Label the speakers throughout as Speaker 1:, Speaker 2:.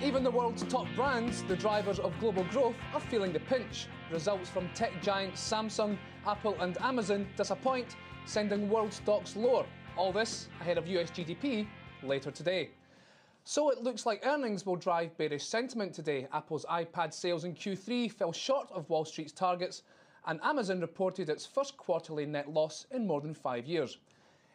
Speaker 1: Even the world's top brands, the drivers of global growth, are feeling the pinch. Results from tech giants Samsung, Apple and Amazon disappoint, sending world stocks lower. All this ahead of US GDP later today. So it looks like earnings will drive bearish sentiment today. Apple's iPad sales in Q3 fell short of Wall Street's targets, and Amazon reported its first quarterly net loss in more than 5 years.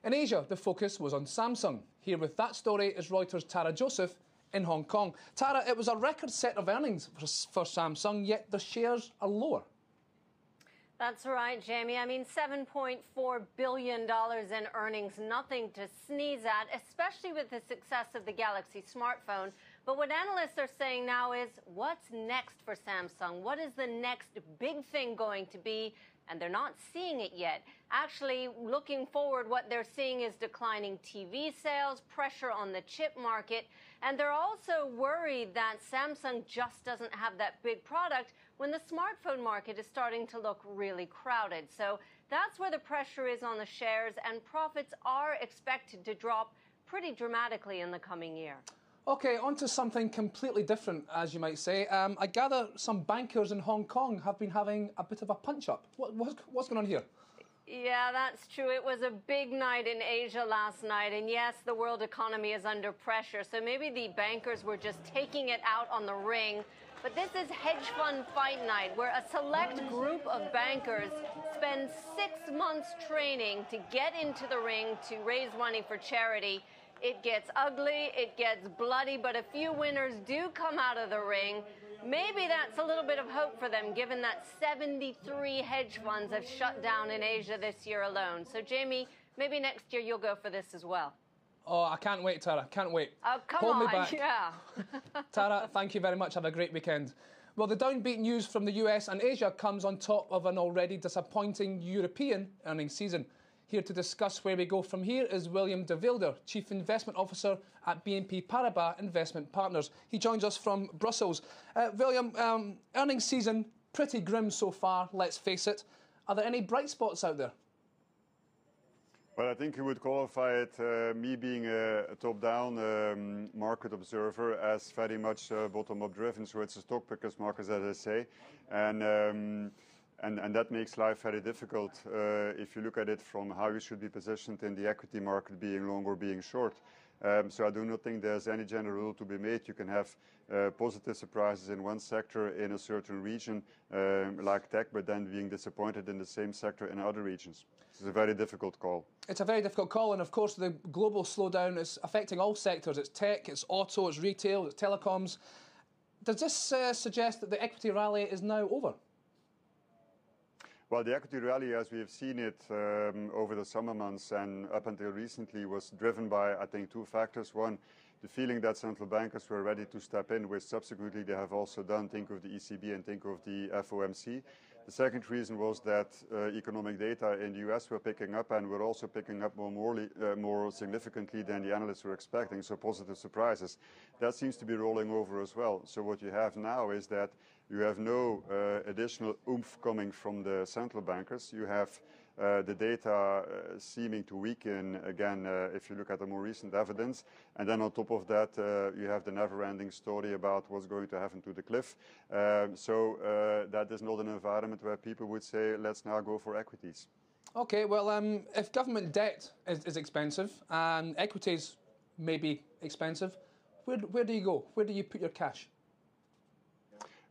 Speaker 1: In Asia, the focus was on Samsung. Here with that story is Reuters' Tara Joseph in Hong Kong. Tara, it was a record set of earnings for Samsung, yet the shares are lower.
Speaker 2: That's right, Jamie. I mean, $7.4 billion in earnings, nothing to sneeze at, especially with the success of the Galaxy smartphone. But what analysts are saying now is, what's next for Samsung? What is the next big thing going to be? And they're not seeing it yet. Actually, looking forward, what they're seeing is declining TV sales, pressure on the chip market, and they're also worried that Samsung just doesn't have that big product when the smartphone market is starting to look really crowded. So that's where the pressure is on the shares, and profits are expected to drop pretty dramatically in the coming year.
Speaker 1: OK, on to something completely different, as you might say. I gather some bankers in Hong Kong have been having a bit of a punch-up. What's going on here?
Speaker 2: Yeah, that's true. It was a big night in Asia last night. And yes, the world economy is under pressure. So maybe the bankers were just taking it out on the ring. But this is hedge fund fight night, where a select group of bankers spend 6 months training to get into the ring to raise money for charity. It gets ugly, it gets bloody, but a few winners do come out of the ring. Maybe that's a little bit of hope for them, given that 73 hedge funds have shut down in Asia this year alone. So, Jamie, maybe next year you'll go for this as well.
Speaker 1: Oh, I can't wait, Tara. Can't wait.
Speaker 2: Oh, come
Speaker 1: Hold
Speaker 2: on.
Speaker 1: me back.
Speaker 2: Yeah.
Speaker 1: Tara, thank you very much. Have a great weekend. Well, the downbeat news from the US and Asia comes on top of an already disappointing European earnings season. Here to discuss where we go from here is William de Wilder, Chief Investment Officer at BNP Paribas Investment Partners. He joins us from Brussels. William, earnings season, pretty grim so far, let's face it. Are there any bright spots out there?
Speaker 3: Well, I think you would qualify it, me being a top-down market observer, as very much bottom-up driven. So it's a stock picker's market, as I say. And that makes life very difficult if you look at it from how you should be positioned in the equity market, being long or being short. So I do not think there's any general rule to be made. You can have positive surprises in one sector in a certain region, like tech, but then being disappointed in the same sector in other regions. It's a very difficult call. It's
Speaker 1: a very difficult call, and of course the global slowdown is affecting all sectors. It's tech, it's auto, it's retail, it's telecoms. Does this suggest that the equity rally is now over?
Speaker 3: Well, the equity rally, as we have seen it over the summer months and up until recently, was driven by, I think, two factors. One, the feeling that central bankers were ready to step in, which subsequently they have also done. Think of the ECB and think of the FOMC. The second reason was that economic data in the US were picking up, and were also picking up more significantly than the analysts were expecting, so positive surprises. That seems to be rolling over as well. So what you have now is that you have no additional oomph coming from the central bankers. You have the data seeming to weaken again if you look at the more recent evidence. And then on top of that, you have the never-ending story about what's going to happen to the cliff. So that is not an environment where people would say, let's now go for equities.
Speaker 1: OK, well, if government debt is expensive and equities may be expensive, where do you go? Where do you put your cash?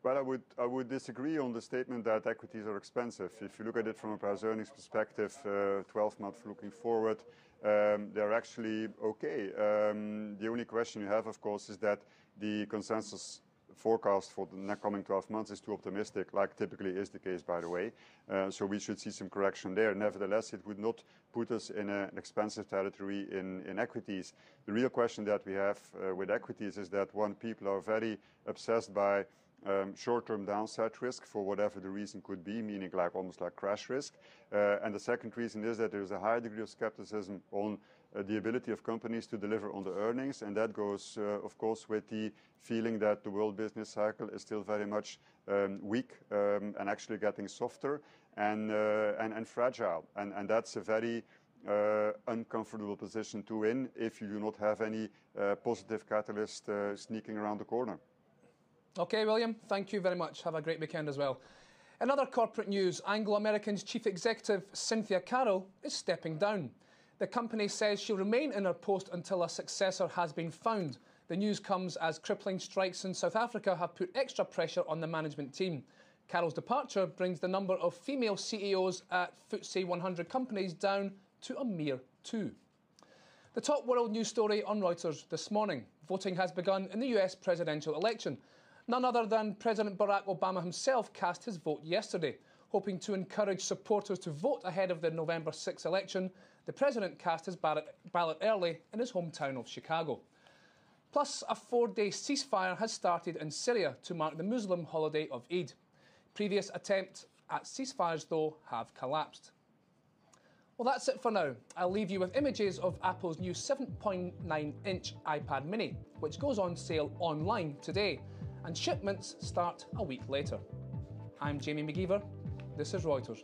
Speaker 3: Well, I would disagree on the statement that equities are expensive. If you look at it from a price earnings perspective, 12 months looking forward, they're actually okay. The only question you have, of course, is that the consensus forecast for the next coming 12 months is too optimistic, like typically is the case, by the way. So we should see some correction there. Nevertheless, it would not put us in an expensive territory in equities. The real question that we have with equities is that, one, people are very obsessed by short-term downside risk for whatever the reason could be, meaning almost like crash risk. And the second reason is that there's a high degree of skepticism on the ability of companies to deliver on the earnings. And that goes, of course, with the feeling that the world business cycle is still very much weak and actually getting softer and fragile. And that's a very uncomfortable position to win if you do not have any positive catalyst sneaking around the corner.
Speaker 1: OK, William, thank you very much. Have a great weekend as well. In other corporate news, Anglo American's chief executive Cynthia Carroll is stepping down. The company says she'll remain in her post until a successor has been found. The news comes as crippling strikes in South Africa have put extra pressure on the management team. Carroll's departure brings the number of female CEOs at FTSE 100 companies down to a mere 2. The top world news story on Reuters this morning. Voting has begun in the US presidential election. None other than President Barack Obama himself cast his vote yesterday. Hoping to encourage supporters to vote ahead of the November 6 election, the president cast his ballot early in his hometown of Chicago. Plus, a 4-day ceasefire has started in Syria to mark the Muslim holiday of Eid. Previous attempts at ceasefires, though, have collapsed. Well, that's it for now. I'll leave you with images of Apple's new 7.9-inch iPad mini, which goes on sale online today, and shipments start a week later. I'm Jamie McGeever. This is Reuters.